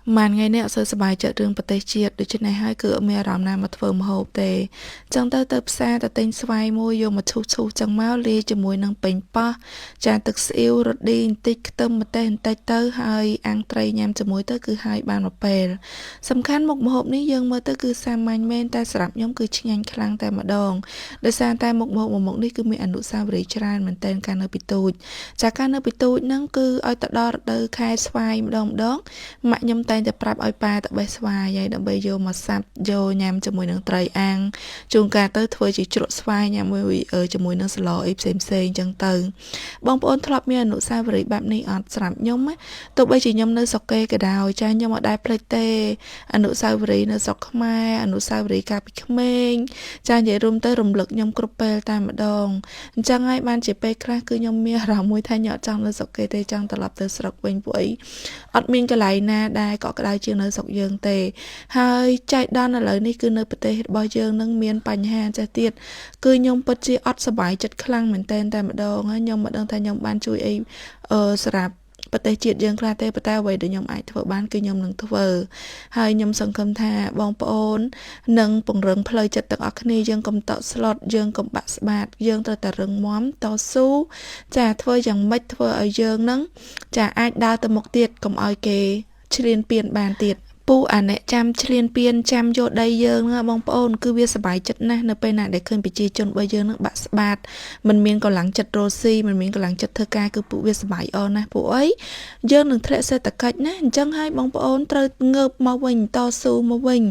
Màn ngày nè sơ sbายchợ rương bật chiết được trên này hai cửa mẹ rằm nam mặt phơm hộp tề chẳng tơ tập xa ta tên xoay môi vô mà thu thu chẳng máu lia cho mùi nâng bình pa chàng thực siêu rốt đi tích tâm mà tên tay tơ hai ăn tray nhằm cho mùi tơ cứ hai bàn một bè sầm khăn một hộp ní dương mơ tơ cứ sang manh men ta sạp nhóm cứ chi nhanh khăn tay mà đòn để sang tay một hộp một ní cứ mẹ ăn nụ sao về tràn mình tên can ở bị tụt chả can ở bị tụt nâng cứ oi ta đo đơ khai xoay đòn đó mẹ nhâm tayจะปรับឲ្យប៉ាទៅបេះស្វាយហើយដើម្បីយកមកសាប់យកញ៉ាំជាមួយនឹងត្រីអាំងជួនកាលទៅធ្វើជាជ្រក់ស្វាយញ៉ាំមួយជាមួយនឹងស្លអីផ្សេងៗអញ្ចឹងទៅបងប្អូនធ្លាប់មានអនុស្សាវរីយ៍បែបនេះអត់ស្រាប់ខ្ញុំទោះបីជាខ្ញុំនៅស្រុកគេក៏ដោយចាខ្ញុំអត់ដែលភ្លេចទេអនុស្សាវរីយ៍នៅស្រុកខ្មែរអនុស្សាវរីយ៍កាលពីក្មេងចានិយាយរួមទៅរំលឹកខ្ញុំគ្រប់ពេលតែម្ដងអញ្ចឹងហើយបានជាពេលខ្លះគឺខ្ញុំមានអារម្មណ៍មួយថាខ្ញុំអត់ចង់នៅស្រុកគេទេចង់ត្រឡប់ទៅស្រុកវិញពួកអីអត់មានកន្លែងណាដែលក៏ក្តៅជាងនៅស្រុកយើងទេហើយចៃដន្យឥឡូវនេះគឺនៅប្រទេសរបស់យើងនឹងមានបញ្ហាចេះទៀតគឺខ្ញុំពិតជាអត់សប្បាយចិត្តខ្លាំងមែនទែនតែម្ដងហើយខ្ញុំមិនដឹងថាខ្ញុំបានជួយអីសម្រាប់ប្រទេសជាតិយើងខ្លះទេប៉ុន្តែអ្វីដែលខ្ញុំអាចធ្វើបានគឺខ្ញុំនឹងធ្វើហើយខ្ញុំសង្ឃឹមថាបងប្អូននឹងពង្រឹងផ្លូវចិត្តទាំងអស់គ្នាយើងកុំតក់ស្លុតយើងកុំបាក់ស្បាតយើងត្រូវតែរឹងមាំតស៊ូចាធ្វើយ៉ាងម៉េចធ្វើឲ្យយើងនឹងចាអាចដើរទៅមុខទៀតកុំឲ្យគេឈ្លានពានបានទៀតពូអាអ្នកចាំឈ្លានពានចាំយកដីយើងបងប្អូនគឺវាសប្បាយចិត្តណាស់នៅពេលណាដែលឃើញប្រជាជនរបស់យើងនឹងបាក់ស្បាតមិនមានកម្លាំងចិត្តរស់ស៊ីមិនមានកម្លាំងចិត្តធ្វើការគឺពួកវាសប្បាយអរណាស់ពួកអីយើងនឹងធ្លាក់សេដ្ឋកិច្ចណាអញ្ចឹងហើយបងប្អូនត្រូវងើបមកវិញតស៊ូមកវិញ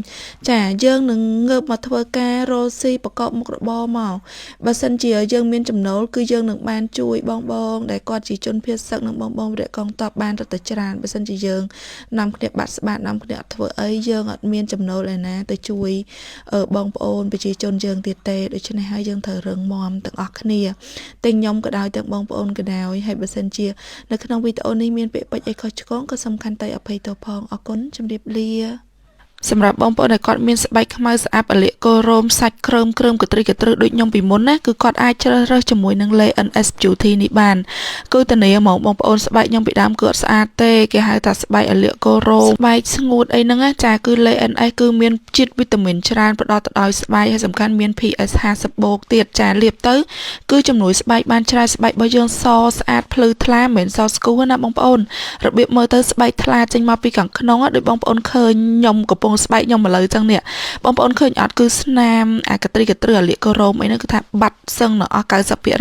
ចាយើងនឹងងើបមកធ្វើការរស់ស៊ីប្រកបមុខរបរមកបើសិនជាយើងមានចំណូលគឺយើងនឹងបានជួយបងដែលគាត់ជាជនភៀសសឹកនិងបងវរៈកងទ័ពបានរត់ទៅច្រើនបើសិនជាយើងនាំគ្នាបាត់ស្បាតនាំគ្នាធ្វើអីយើងអត់មានចំណូលឯណាទៅជួយបងប្អូនប្រជាជនយើងទៀតទេដូច្នេះហើយយើងត្រូវរឹងមាំទាំងអស់គ្នាទាំងខ្ញុំក៏ដោយទាំងបងប្អូនក៏ដោយហើយបើសិនជានៅក្នុងវីដេអូនេះមានពាក្យពេចន៍អីខុសឆ្គងក៏សំខាន់តែអភ័យទោសផងអរគុណជម្រាបលាសម្រាប់បងប្អូនដែលគាត់មានស្បែកខ្មៅស្អាប់អលាកគោរោមសាច់គ្រើមកត្រិកត្រើសដូចខ្ញុំពីមុនណាគឺគាត់អាចជ្រើសរើសជាមួយនឹង LNS Beauty នេះបានគឺតានីហ្មងបងប្អូនស្បែកខ្ញុំពីដើមគឺអត់ស្អាតទេគេហៅថាស្បែកអលាកគោរោមស្បែកស្ងួតអីហ្នឹងណាចាគឺ LNS គឺមានជាតិវីតាមីនច្រើនផ្ដល់ទៅដល់ស្បែកហើយសំខាន់មាន PS 50បូកទៀតចាលាបទៅគឺជំនួយស្បែកបានច្រើនស្បែករបស់យើងសស្អាតភ្លឺថ្លាមិនមែនសស្គូណាបងប្អូនរបៀបមើលទៅស្បែកថ្លាចេញមកពីខាងក្នុងដូចបងប្អូនឃើញខ្ញុំកំពុងស្បែកខ្ញុំឥឡូវចឹងនេះបងប្អូនឃើញអត់គឺស្នាមអាកត្រិកត្រើសអាលាកគោរោមអីហ្នឹងគឺថាបាត់សឹងនៅអស់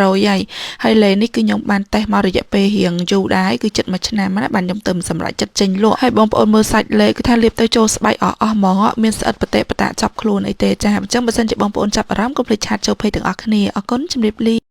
90% ហើយលេនេះគឺខ្ញុំបានតេស្តមករយៈពេលរៀងយូរដែរគឺចិត្តមួយឆ្នាំណាបានខ្ញុំទៅសម្រាប់ចិត្តចេញលក់ហើយបងប្អូនមើលសាច់លេគឺថាលាបទៅចូលស្បែកអស់ហ្មងមានស្អិតបតេបតាចាប់ខ្លួនអីទេចាអញ្ចឹងបើសិនជាបងប្អូនចាប់អារម្មណ៍កុំភ្លេចឆាតចូលពេកទាំងអស់គ្នាអរគុណជម្រាបលា